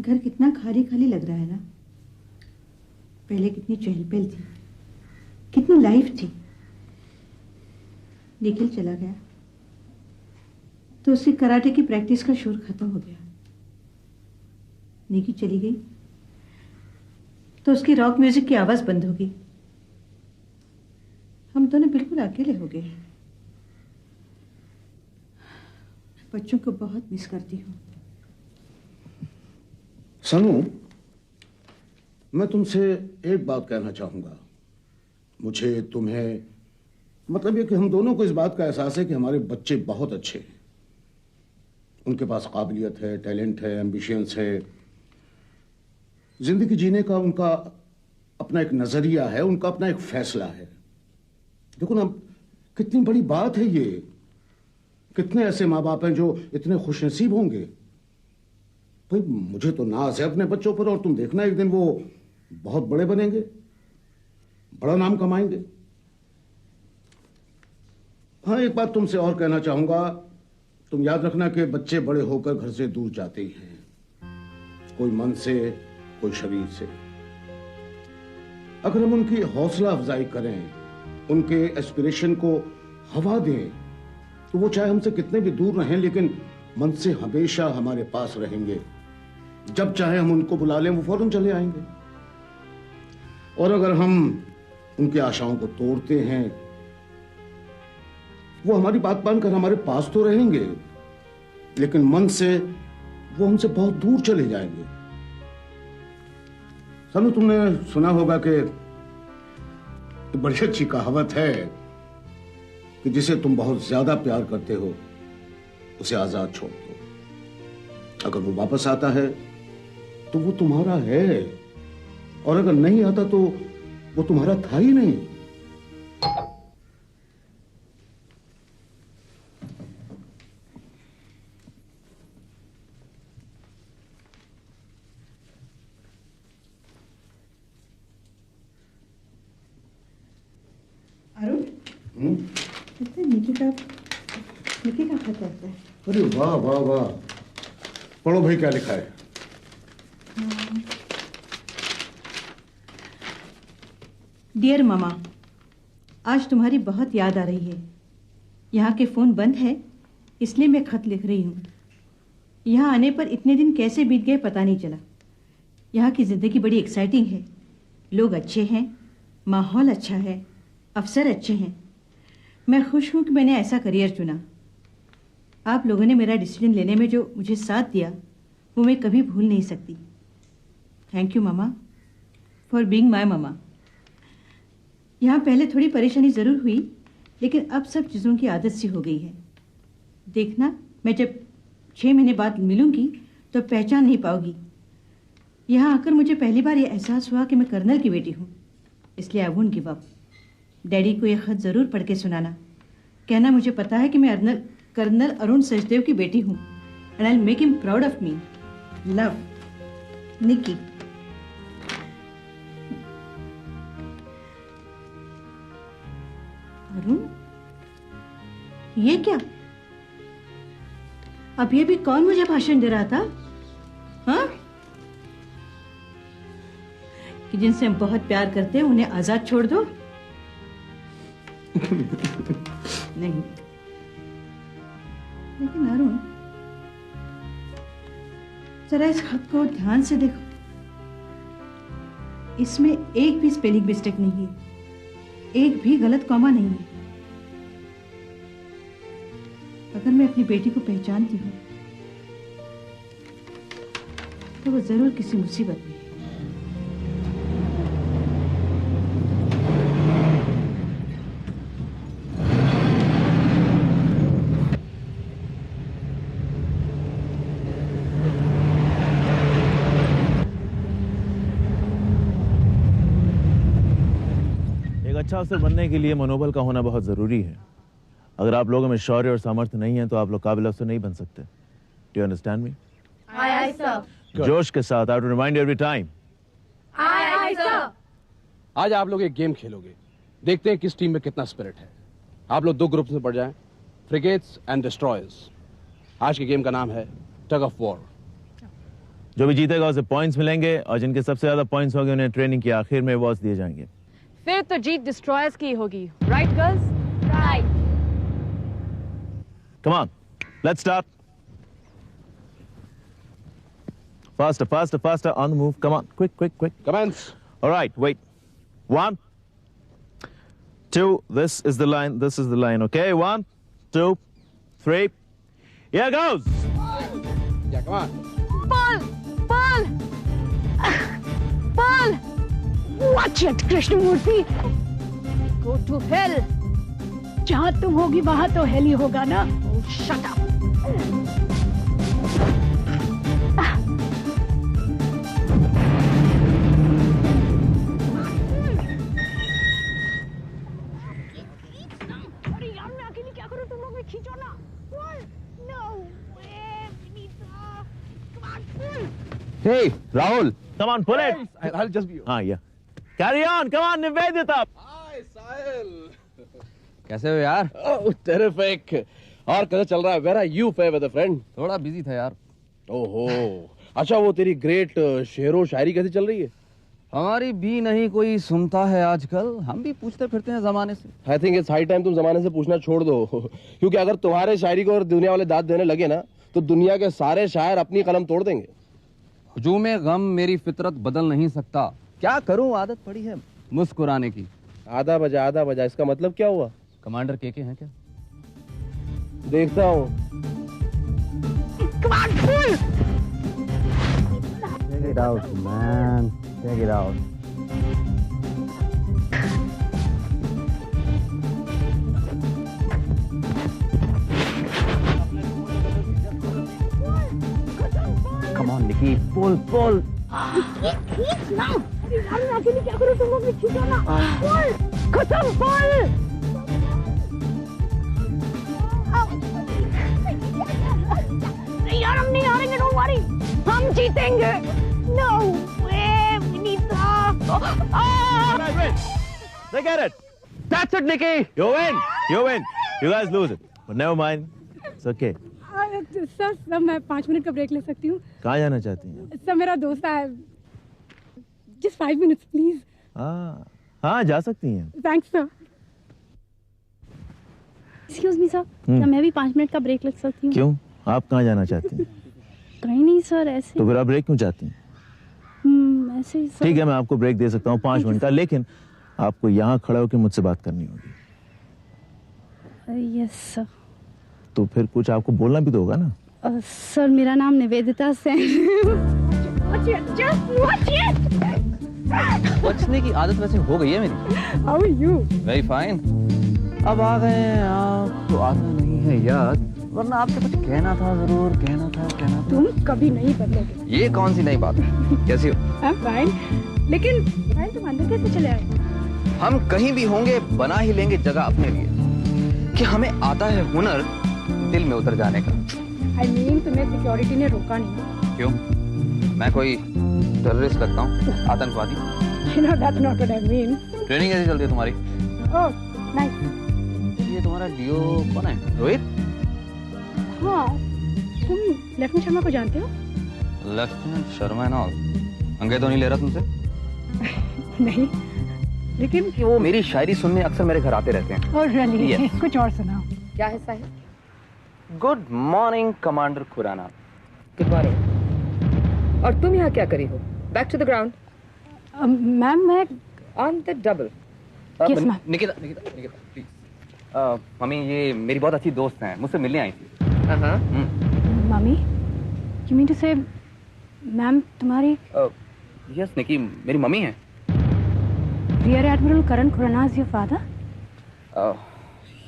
घर कितना खाली खाली लग रहा है ना। पहले कितनी चहल पहल थी, कितनी लाइफ थी। निखिल चला गया तो उसकी कराटे की प्रैक्टिस का शोर खत्म हो गया। निकी चली गई तो उसकी रॉक म्यूजिक की आवाज बंद होगी। हम दोनों बिल्कुल अकेले हो गए। बच्चों को बहुत मिस करती हूँ। सनू, मैं तुमसे एक बात कहना चाहूंगा। मुझे, तुम्हें, मतलब ये कि हम दोनों को इस बात का एहसास है कि हमारे बच्चे बहुत अच्छे हैं। उनके पास काबिलियत है, टैलेंट है, एम्बिशंस है, जिंदगी जीने का उनका अपना एक नजरिया है, उनका अपना एक फैसला है। देखो ना, कितनी बड़ी बात है ये। कितने ऐसे माँ बाप हैं जो इतने खुशनसीब होंगे। भाई मुझे तो नाज है अपने बच्चों पर, और तुम देखना एक दिन वो बहुत बड़े बनेंगे, बड़ा नाम कमाएंगे। हाँ, एक बात तुमसे और कहना चाहूंगा। तुम याद रखना कि बच्चे बड़े होकर घर से दूर जाते ही हैं, कोई मन से, कोई शरीर से। अगर हम उनकी हौसला अफजाई करें, उनके एस्पिरेशन को हवा दें, तो वो चाहे हमसे कितने भी दूर रहें लेकिन मन से हमेशा हमारे पास रहेंगे। जब चाहे हम उनको बुला लें, वो फौरन चले आएंगे। और अगर हम उनकी आशाओं को तोड़ते हैं, वो हमारी बात मानकर हमारे पास तो रहेंगे लेकिन मन से वो हमसे बहुत दूर चले जाएंगे। सनू, तुमने सुना होगा कि बड़ी अच्छी कहावत है कि जिसे तुम बहुत ज्यादा प्यार करते हो उसे आजाद छोड़ दो। अगर वो वापस आता है तो वो तुम्हारा है, और अगर नहीं आता तो वो तुम्हारा था ही नहीं। अरुण, निकी का खत आता है। अरे वाह वाह वाह, पढ़ो भाई क्या लिखा है। डियर मामा, आज तुम्हारी बहुत याद आ रही है। यहाँ के फोन बंद है इसलिए मैं खत लिख रही हूँ। यहाँ आने पर इतने दिन कैसे बीत गए पता नहीं चला। यहाँ की जिंदगी बड़ी एक्साइटिंग है। लोग अच्छे हैं, माहौल अच्छा है, अफसर अच्छे हैं। मैं खुश हूँ कि मैंने ऐसा करियर चुना। आप लोगों ने मेरा डिसीजन लेने में जो मुझे साथ दिया वो मैं कभी भूल नहीं सकती। Thank you mama for being my mama. यहाँ पहले थोड़ी परेशानी ज़रूर हुई लेकिन अब सब चीज़ों की आदत सी हो गई है। देखना, मैं जब 6 महीने बाद मिलूंगी तो पहचान नहीं पाओगी। यहाँ आकर मुझे पहली बार ये एहसास हुआ कि मैं कर्नल की बेटी हूँ, इसलिए I won't give up. Daddy को ये खत ज़रूर पढ़ के सुनाना। कहना मुझे पता है कि मैं कर्नल अरुण सचदेव की बेटी हूँ and I will make him proud of me. Love, Nikki. Arun, ये क्या? अब ये भी कौन मुझे भाषण दे रहा था? हाँ, कि जिनसे हम बहुत प्यार करते हैं उन्हें आजाद छोड़ दो। नहीं, लेकिन अरुण जरा इस खत को ध्यान से देखो। इसमें एक भी स्पेलिंग मिस्टेक नहीं है, एक भी गलत कॉमा नहीं है। अगर मैं अपनी बेटी को पहचानती हूँ तो वो जरूर किसी मुसीबत में है। अच्छा अफसर बनने के लिए मनोबल का होना बहुत ज़रूरी है। अगर आप लोगों में शौर्य और सामर्थ्य नहीं है तो आप लोग काबिल अफसर नहीं बन सकते। Do you understand me? Aye, aye, sir. जोश के साथ, I to remind every time. Aye, aye, sir. आज आप लोग एक गेम खेलोगे, देखते हैं किस टीम में कितना स्पिरिट है। आप लोग 2 ग्रुप्स में पड़ जाएं, फ्रिगेट्स एंड डिस्ट्रॉयर्स। आज के गेम का नाम है टग ऑफ वॉर। जो भी जीतेगा उसे पॉइंट्स मिलेंगे और जिनके सबसे ज्यादा पॉइंट्स होंगे उन्हें ट्रेनिंग के आखिर में अवार्ड्स दिए जाएंगे। फिर तो जीत डिस्ट्रॉयर्स की होगी, right girls? Right. Come on, let's start. Faster, faster, faster, on the move. Come on, quick, quick, quick. Commence. All right, wait. 1, 2, this is the line, okay? 1, 2, 3. Here goes! Yeah, come on. Pull! Pull! Pull! Watch it, Krishnamurti! Go to hell! जहाँ तुम होगी वहाँ तो hello ही होगा ना? Oh, shut up! अरे यार मैं अकेली क्या करूँ, तुम लोग भी खींचो ना। No way, Vinita. Come on, pull. Hey, Rahul, come on, pull it. I'll just be. Yeah. Carry on, come on, Nivedita. Hi, Sahil. कैसे हो यार? टेरिफिक। और कैसा चल रहा है? Where are you, fair friend? थोड़ा बिजी था यार। ओहो। अच्छा वो तेरी ग्रेट शेरो शायरी कैसी चल रही है? हमारी भी नहीं कोई सुनता है आजकल, हम भी पूछते फिरते हैं जमाने से। I think it's high time तुम जमाने से पूछना छोड़ दो क्योंकि अगर तुम्हारे शायरी को और दुनिया वाले दाद देने लगे ना तो दुनिया के सारे शायर अपनी कलम तोड़ देंगे। हुजूम गम मेरी फितरत बदल नहीं सकता, क्या करूं आदत पड़ी है मुस्कुराने की। आधा बजा इसका मतलब क्या हुआ? कमांडर के हैं क्या? देखता हूँ। Check it out, man. Check it out. Come on, Nikki. Pull, pull. क्या करूं, तुम लोग भी खींचो ना। पुल! खत्म, पुल! यार हम नहीं हारेंगे, डोंट वरी, हम जीतेंगे। No way, Vinita. They get it. That's it, Nikki. You win. You guys lose it. But never mind. It's okay. Sir मैं 5 मिनट का ब्रेक ले सकती हूँ? कहाँ जाना चाहती हैं? सर मेरा दोस्त है, just 5 minutes प्लीज। हाँ जा सकती हैं। Thanks sir. Excuse me sir, क्या मैं भी 5 मिनट का ब्रेक ले सकती हूँ? क्यों? आप कहाँ जाना चाहती हैं? कहीं नहीं सर, ऐसे। तो फिर आप ब्रेक क्यों चाहती हैं? ऐसे ही सर। ठीक है, मैं आपको ब्रेक दे सकता हूँ 5 मिनट का, लेकिन आपको यहाँ खड़ा होकर मुझसे बात करनी होगी। Yes sir. तो फिर कुछ आपको बोलना भी तो होगा ना? सर मेरा नाम निवेदिता सेन। बचने की आदत वैसे हो गई है मेरी। How are you? Very fine. अब आ गए हैं आप तो आता नहीं है याद, वरना आपसे कुछ कहना था, जरूर कहना था। तुम कभी नहीं बदलोगे। ये कौन सी नई बात है? कैसी हो? I'm fine. लेकिन भाई तुम अंदर कैसे चले आए? हम कहीं भी होंगे बना ही लेंगे जगह अपने लिए, कि हमें आता है हुनर दिल में उतर जाने का। I mean, तुम्हें सिक्योरिटी ने रोका नहीं। क्यों? मैं कोई टेररिस्ट लगता हूँ? आतंकवादी? You know that's not what I mean. Training कैसी चलती है तुम्हारी? Oh, nice. ये तुम्हारा डीओ कौन है? रोहित? हाँ, तुम लेफ्टिनेंट शर्मा को जानते हो? Lieutenant Sharma and all. अंगे तो नहीं ले रहा तुमसे? नहीं, लेकिन कि वो मेरी शायरी सुनने अक्सर मेरे घर आते रहते हैं। और really, Yes. कुछ और सुनाओ। क्या है साहिब? Good morning commander Khurana. Good morning. और तुम यहाँ क्या करी हो? Back to the ground. Ma'am मैं on the double. Yes, ma'am. Nikita please. Mummy ये मेरी बहुत अच्छी दोस्त हैं, मुझसे मिलने आई थी। हाँ। Mummy, you mean to say ma'am तुम्हारी यस निकी मेरी मम्मी है। Rear admiral Karan Khurana is your father?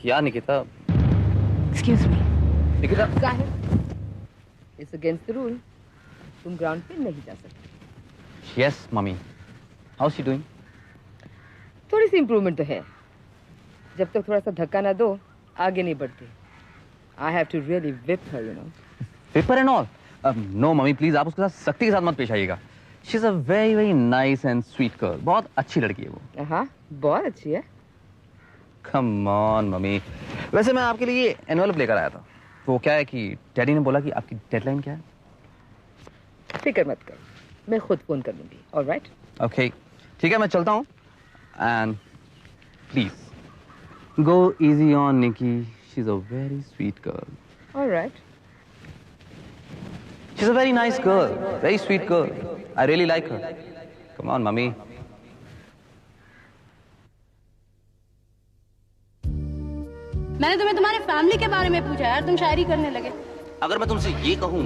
या Nikita. Excuse me. Nikita sahib, it's against the rule, तुम ग्राउंड पे नहीं जा सकते। Yes mummy. How she doing? थोड़ी सी इम्प्रूवमेंट तो है, जब तक थोड़ा सा धक्का ना दो आगे नहीं बढ़ती। I have to really whip her, you know. Paper and all? No mummy please, आप उसके साथ सख्ती के साथ मत पेश आइएगा। She is a very very nice and sweet girl, बहुत अच्छी लड़की है वो। हाँ, बहुत अच्छी है। Come on mummy. वैसे मैं आपके लिए एनवेलप लेकर आया था। वो क्या है कि डैडी ने बोला कि आपकी डेडलाइन क्या है? फिक्र मत कर, मैं खुद फोन कर लूंगी। ऑलराइट? ओके, ठीक है, मैं चलता हूँ। And please go easy on Nikki, she is a very sweet girl. Alright. She is a very nice girl, very sweet girl. I really like her. Come on mummy. मैंने तुम्हें तुम्हारे फैमिली के बारे में पूछा यार, तुम शायरी करने लगे। अगर मैं तुमसे ये कहूं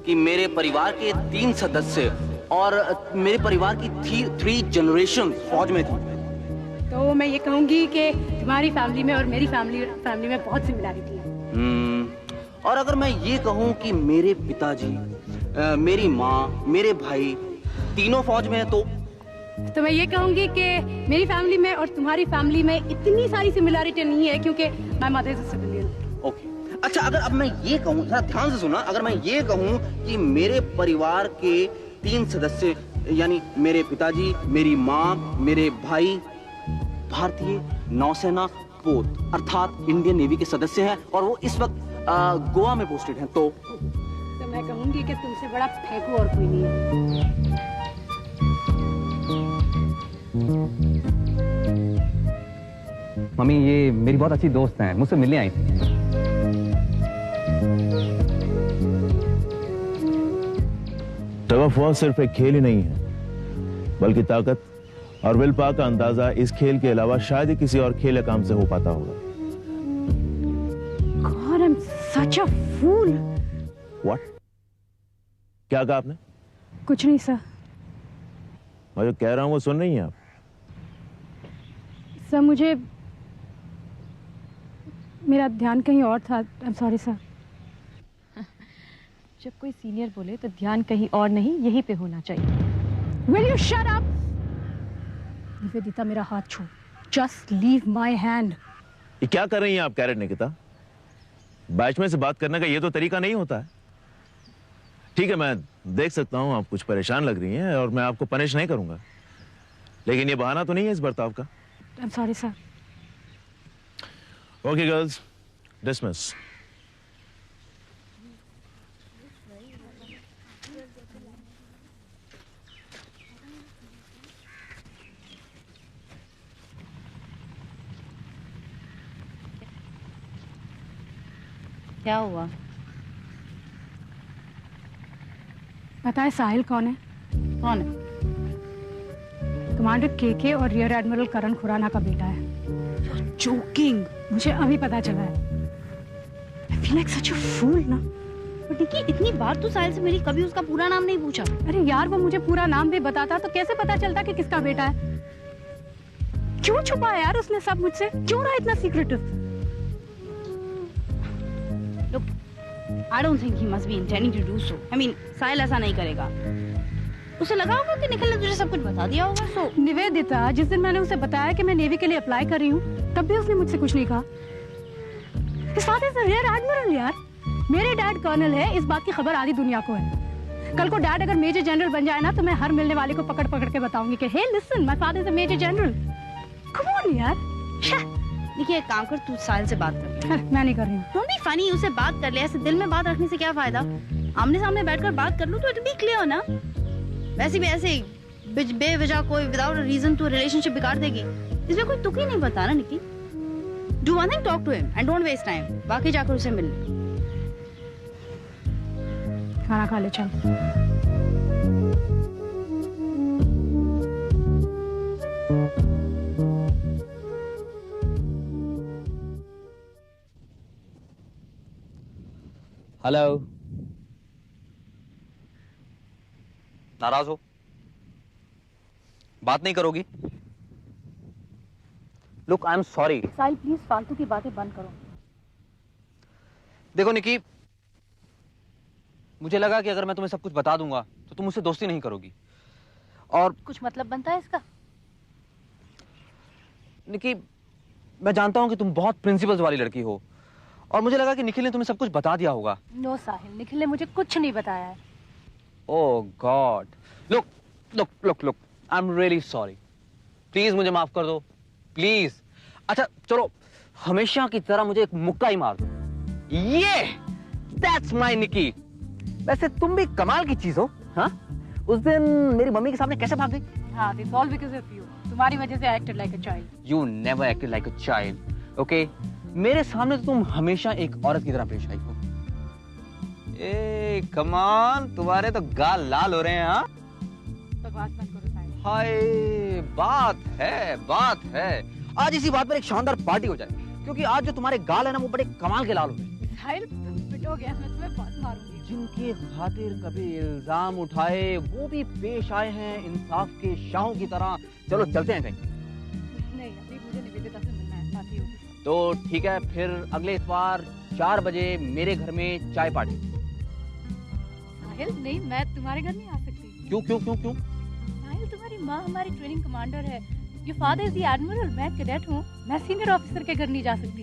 कि मेरे परिवार के 3 सदस्य और मेरे परिवार की 3 जनरेशन फौज में थी, तो मैं ये कहूंगी कि तुम्हारी फैमिली में और मेरी फैमिली में बहुत सिमिलैरिटी है। और अगर मैं ये कहूं कि मेरे पिताजी, मेरी माँ, मेरे भाई तीनों फौज में हैं, तो मैं ये कहूंगी कि मेरी फैमिली में और तुम्हारी फैमिली में इतनी सारी सिमिलैरिटी नहीं है, क्योंकि my mother is a civilian. Okay, अच्छा, अगर अब मैं ये कहूं, जरा ध्यान से सुना, अगर मैं ये कहूं कि मेरे परिवार के 3 सदस्य यानी मेरे पिताजी, मेरी माँ, मेरे भाई भारतीय नौसेना पोत अर्थात इंडियन नेवी के सदस्य हैं और वो इस वक्त गोवा में पोस्टेड हैं, तो मैं कहूंगी कि तुमसे बड़ा फेंकू और कोई नहीं है। मम्मी, ये मेरी बहुत अच्छी दोस्त हैं, मुझसे मिलने आई थी। टग ऑफ वॉर सिर्फ एक खेल ही नहीं है, बल्कि ताकत और विल पावर का अंदाजा इस खेल के अलावा शायद ही किसी और खेल या काम से हो पाता होगा। God, I'm such a fool. What? क्या कहा आपने? कुछ नहीं सर। मैं जो कह रहा हूं वो सुन रही हैं आप? सर, मुझे मेरा ध्यान कहीं और था। I am sorry sir. जब कोई सीनियर बोले तो ध्यान कहीं और नहीं, यहीं पे होना चाहिए। Will you shut up? Nivedita, मेरा हाथ छो। Just leave my hand. ये क्या कर रही हैं आप कैरेट निकिता? बैचमेट से बात करने का ये तो तरीका नहीं होता है। ठीक है, मैं देख सकता हूं आप कुछ परेशान लग रही हैं और मैं आपको पनिश नहीं करूंगा, लेकिन ये बहाना तो नहीं है इस बर्ताव का। I'm sorry sir. Okay girls, dismiss. क्या हुआ? पता है साहिल कौन है? कौन है? कमांडर केके और रियर एडमिरल करण खुराना का बेटा है। जोकिंग। मुझे अभी पता चला है। I feel like such a fool ना। निकी, इतनी बार तू साहिल से मिली, कभी उसका पूरा नाम नहीं पूछा? अरे यार, वो मुझे पूरा नाम भी बताता तो कैसे पता चलता कि किसका बेटा है? क्यों छुपाया यार उसने सब मुझसे? क्यों रहा इतना secretive? Look, I don't think he must be intending to do so. I mean, साहिल ऐसा नहीं करेगा। उसे लगा होगा कि निखिल ने तुझे सब कुछ बता दिया होगा। सो निवेदिता, जिस दिन मैंने उसे बताया कि मैं नेवी के लिए अप्लाई कर रही हूँ, तब भी उसने मुझसे कुछ नहीं कहा। His father is a rear admiral यार। मेरे डैड कर्नल है, इस बात की खबर आधी दुनिया को है। कल को डैड अगर मेजर जनरल बन जाए ना, तो मैं हर मिलने वाले को पकड़ पकड़ के बताऊंगी कि hey listen, my father is a major general. Come on यार। देखिए, एक काम कर, तू साहिल से बात कर। मैं नहीं कर रही हूँ। Don't be funny, उसे बात कर ले। ऐसे दिल में बात रखने से क्या फायदा? आमने सामने बैठकर बात कर लूं तो इट बी क्लियर ना। वैसे भी ऐसे बेवजह कोई विदाउट रीजन तू रिलेशनशिप बिगाड़ देगी, इसमें कोई तुक ही नहीं बनता ना निकी। Do one thing, talk to him and don't waste time. बाकी जाकर उसे मिल। खाना खा ले चल। हेलो, नाराज हो? बात नहीं करोगी? Look, I am sorry. Sahil please फालतू की बातें बंद करो। देखो निकी, मुझे लगा कि अगर मैं तुम्हें सब कुछ बता दूंगा तो तुम मुझसे दोस्ती नहीं करोगी, और कुछ मतलब बनता है इसका? निकी, मैं जानता हूं कि तुम बहुत प्रिंसिपल्स वाली लड़की हो, और मुझे लगा कि निखिल ने तुम्हें सब कुछ बता दिया होगा। नो साहिल, निखिल ने मुझे कुछ नहीं बताया है। Oh god, look look look look, I am really sorry. Please मुझे माफ कर दो, प्लीज। अच्छा चलो, हमेशा की तरह मुझे एक मुक्का ही मार दो। ये दैट्स माय निकी। वैसे तुम भी कमाल की चीज हो, हाँ? उस दिन मेरी मम्मी के सामने कैसे भाग गई? हाँ, this all because of you. तुम्हारी वजह से I acted like a child. You never acted like a child, okay? मेरे सामने तो तुम हमेशा एक औरत की तरह पेश आई हो। come on, तुम्हारे तो गाल लाल हो रहे हैं, हाँ? बकवास मत करो साहिल। हाय, बात है। आज इसी बात पर एक शानदार पार्टी हो जाए, क्योंकि आज जो तुम्हारे गाल है ना, वो बड़े कमाल के लाल हो गए। साहिल, तुम पिटोगे, मैं तुम्हें बहुत मारूंगी। जिनके खातिर कभी इल्जाम उठाए, वो भी पेश आए हैं इंसाफ के शाहों की तरह। चलो चलते हैं कहीं। नहीं, अभी मुझे निवेदिता से मिलना है, साथ ही होगी। तो ठीक है, फिर अगले इतवार 4 बजे मेरे घर में चाय पार्टी। साहिल, नहीं, मैं तुम्हारे घर नहीं आ सकती। क्यों? साहिल, तुम्हारी माँ हमारी ट्रेनिंग कमांडर है। Your father is the admiral, मैं कैडेट हूँ। मैं सीनियर ऑफिसर के घर नहीं जा सकती।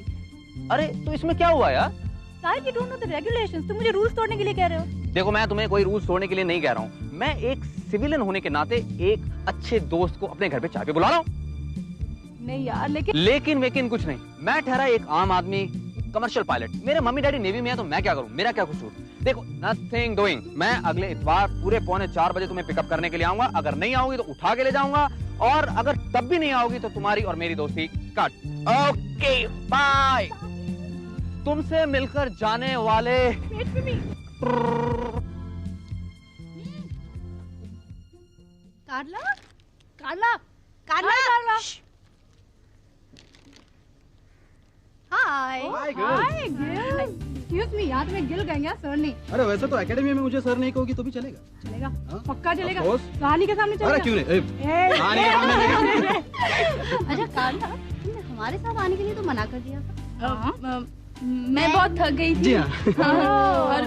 अरे तो इसमें क्या हुआ यार? साहिल, you don't know the regulations. तुम मुझे रूल्स तोड़ने के लिए कह रहे हो? देखो, मैं तुम्हें कोई रूल्स तोड़ने के लिए नहीं कह रहा हूँ। मैं एक सिविलियन होने के नाते एक अच्छे दोस्त को अपने घर पे चाय पे बुला रहा हूँ। नहीं यार, लेकिन कुछ नहीं। मैं ठहरा एक आम आदमी, कमर्शियल पायलट। मेरे मम्मी डैडी नेवी में है, तो मैं क्या करूँ? मेरा क्या कसूर? देखो, नथिंग डूइंग। मैं अगले इतवार पूरे 3:45 बजे तुम्हें पिकअप करने के लिए आऊंगा। अगर नहीं आओगी तो उठा के ले जाऊंगा, और अगर तब भी नहीं आओगी तो तुम्हारी और मेरी दोस्ती कट। Okay, bye. तुमसे मिलकर जाने वाले कार्ला। हाय गिल। एक्सक्यूज मी, यार तुम्हें गिल कहेंगे सर नहीं? अरे वैसे तो एकेडमी में मुझे सर नहीं कहोगी तो भी चलेगा। पक्का चलेगा? Of course। कहानी के सामने चलेगा? अरे क्यों नहीं? कहानी के सामने नहीं। अच्छा कार्ला, तुमने हमारे साथ आने के लिए तो मना कर दिया था। मैं बहुत थक गई थी। जी हाँ। और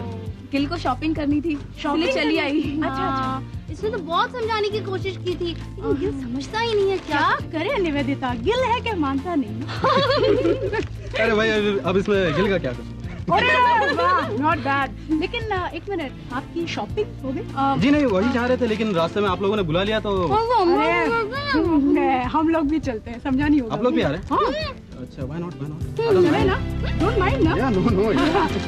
गिल को शॉपिंग करनी थी, इसलिए चली आई। अच्छा, इसने तो बहुत समझाने की कोशिश की थी, लेकिन गिल समझता ही नहीं है। क्या करे निवेदिता, गिल है क्या मानता नहीं? अरे भाई, अब इसमें गिल का क्या कसूर? Not bad. लेकिन एक मिनट, आपकी शॉपिंग हो गई? जी नहीं, वही चाह रहे थे, लेकिन रास्ते में आप लोगों ने बुला लिया तो। हम लोग भी चलते हैं, समझा नहीं होगा। आप लोग भी आ रहे हैं? हाँ। अच्छा, why not? चले ना? Don't mind ना? Yeah, no.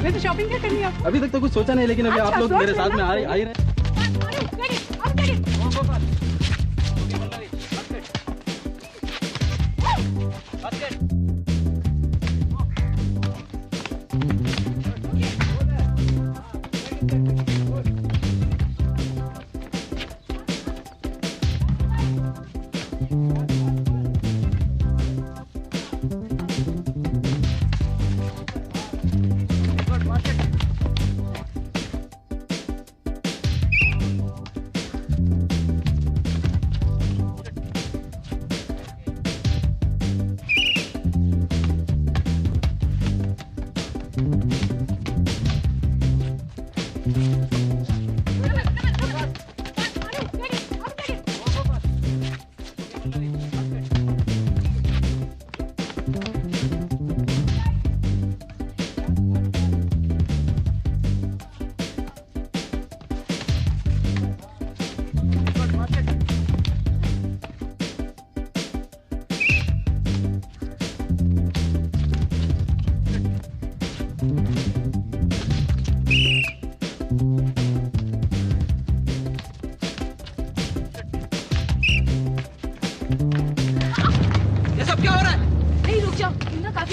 वैसे शॉपिंग क्या करनी है आपको? अभी तक तो कुछ सोचा नहीं, लेकिन अभी आप लोग मेरे साथ में आ ही रहे हैं।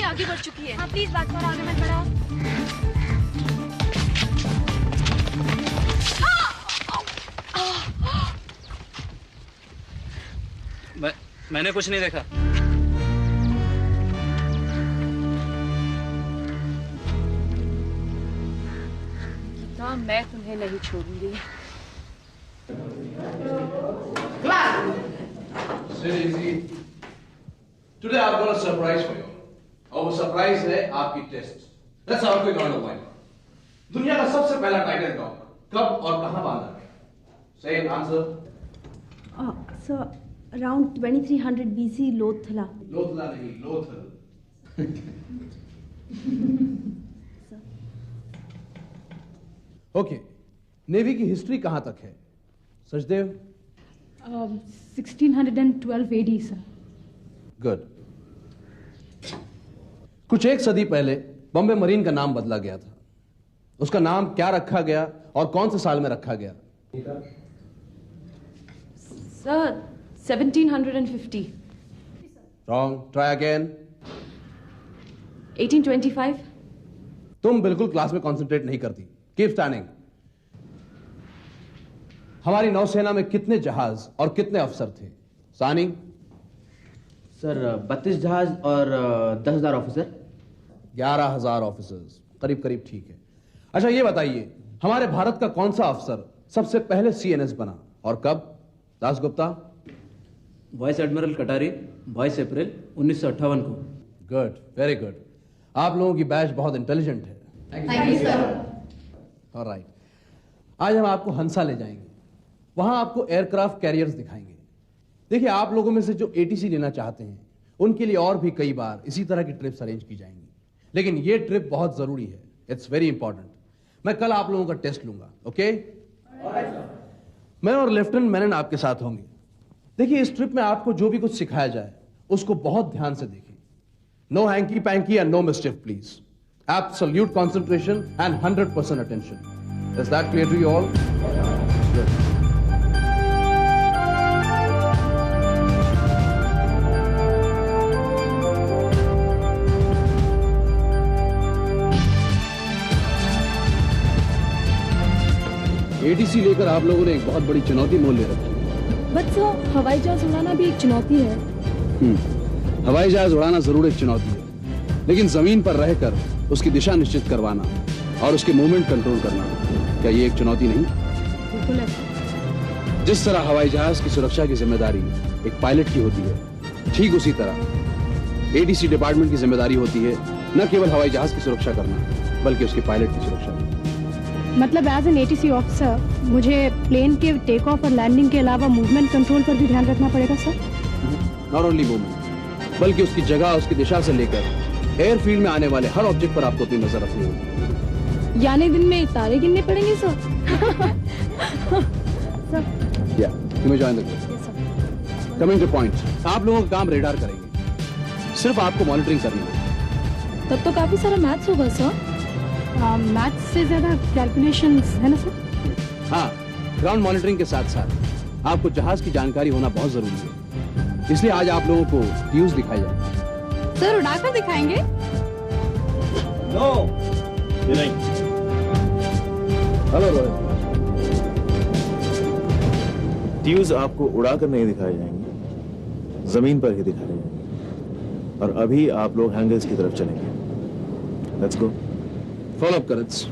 आगे बढ़ चुकी है। प्लीज बात करो, आगे मत बढ़ाओ। मैंने कुछ नहीं देखा। गीता, मैं तुम्हें नहीं छोड़ूंगी। Sit easy. Today I've got a surprise for you. और वो सरप्राइज है आपकी test. Let's have a quick round of wine. दुनिया का सबसे पहला टाइटन डॉग कब और कहां बांधा गया? Say an answer. So around 2300 BC लोथला। लोथला नहीं, लोथल। ओके, नेवी की हिस्ट्री कहां तक है सचदेव? 1612 AD sir. गुड। कुछ एक सदी पहले बॉम्बे मरीन का नाम बदला गया था। उसका नाम क्या रखा गया और कौन से साल में रखा गया, Sir, 1750. Wrong. Try again. 1825. तुम बिल्कुल क्लास में कंसंट्रेट नहीं करती. Keep standing. हमारी नौसेना में कितने जहाज और कितने अफसर थे? सानी. सर 32 जहाज और 10,000 ऑफिसर. 11,000 ऑफिसर्स. करीब करीब ठीक है. अच्छा ये बताइए, हमारे भारत का कौन सा अफसर सबसे पहले CNS बना और कब? दासगुप्ता. वाइस एडमिरल कटारी, 22 अप्रैल 1958 को. Good, very good. आप लोगों की बैच बहुत इंटेलिजेंट है. Thank you sir. ऑलराइट. आज हम आपको हंसा ले जाएंगे. वहां आपको एयरक्राफ्ट कैरियर्स दिखाएंगे. देखिए, आप लोगों में से जो ATC लेना चाहते हैं उनके लिए और भी कई बार इसी तरह की ट्रिप्स अरेंज की जाएंगी, लेकिन ये ट्रिप बहुत जरूरी है. It's very important. मैं कल आप लोगों का टेस्ट लूंगा. ओके? मैं और लेफ्टिनेंट मेनन आपके साथ होंगे. देखिए, इस ट्रिप में आपको जो भी कुछ सिखाया जाए उसको बहुत ध्यान से देखें. No hanky panky and no mistake please. Absolute concentration and 100% attention. Is that clear to you all? ATC लेकर आप लोगों ने एक बहुत बड़ी चुनौती मोल ले रखी है. बट सर, हवाई जहाज उड़ाना भी एक चुनौती है. हवाई जहाज उड़ाना जरूर एक चुनौती है, लेकिन जमीन पर रहकर उसकी दिशा निश्चित करवाना और उसके मूवमेंट कंट्रोल करना, क्या ये एक चुनौती नहीं? बिल्कुल है. जिस तरह हवाई जहाज की सुरक्षा की जिम्मेदारी एक पायलट की होती है, ठीक उसी तरह ATC डिपार्टमेंट की जिम्मेदारी होती है न केवल हवाई जहाज की सुरक्षा करना, बल्कि उसके पायलट की सुरक्षा. मतलब एज एन ATC ऑफिसर मुझे प्लेन के टेक ऑफ और लैंडिंग के अलावा मूवमेंट कंट्रोल पर भी ध्यान रखना पड़ेगा सर? नॉट ओनली मूवमेंट, बल्कि उसकी जगह, उसकी दिशा से लेकर एयरफील्ड में आने वाले हर ऑब्जेक्ट पर आपको अपनी नजर रखनी होगी. यानी दिन में तारे गिनने पड़ेंगे सर? या you may join the group. Coming two point, आप लोगों का काम रेडार करेंगे. सिर्फ आपको मॉनिटरिंग करनी है. तब तो काफी सारा मैथ्स होगा सर. मैथ्स से ज्यादा कैलकुलेशंस है ना सर? हाँ, ग्राउंड मॉनिटरिंग के साथ साथ आपको जहाज की जानकारी होना बहुत जरूरी है. इसलिए आज आप लोगों को व्यूज दिखाई जाए. सर उड़ाकर दिखाएंगे? नो, ये नहीं. हेलो रोहित. व्यूज आपको उड़ाकर नहीं दिखाए जाएंगे, जमीन पर ही दिखाए जाएंगे. और अभी आप लोग हैंगर्स की तरफ चलेंगे. Let's go. फॉलो अप करेट्स.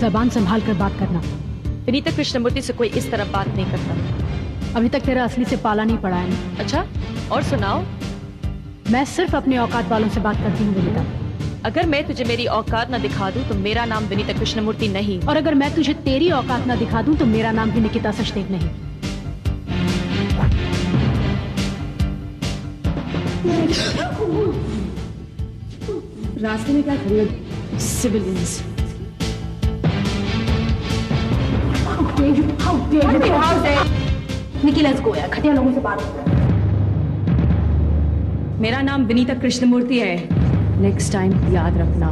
जबान संभाल कर बात करना. विनीता कृष्णमूर्ति से कोई इस तरह बात नहीं करता. अभी तक तेरा असली से पाला नहीं पड़ा है ना? अच्छा, और सुनाओ. मैं सिर्फ अपने औकात वालों से बात करती हूँ विनीता. अगर मैं तुझे मेरी औकात न दिखा दूं तो मेरा नाम विनीता कृष्णमूर्ति नहीं. और अगर मैं तुझे तेरी औकात न दिखा दूं तो मेरा नाम भी निकिता सचदेव नहीं. रास्ते में क्या खड़ी हो? सिविलियंस. निकी, लेट्स गो यार, खटिया लोगों से बात करो. मेरा नाम विनीता कृष्णमूर्ति है. नेक्स्ट टाइम याद रखना.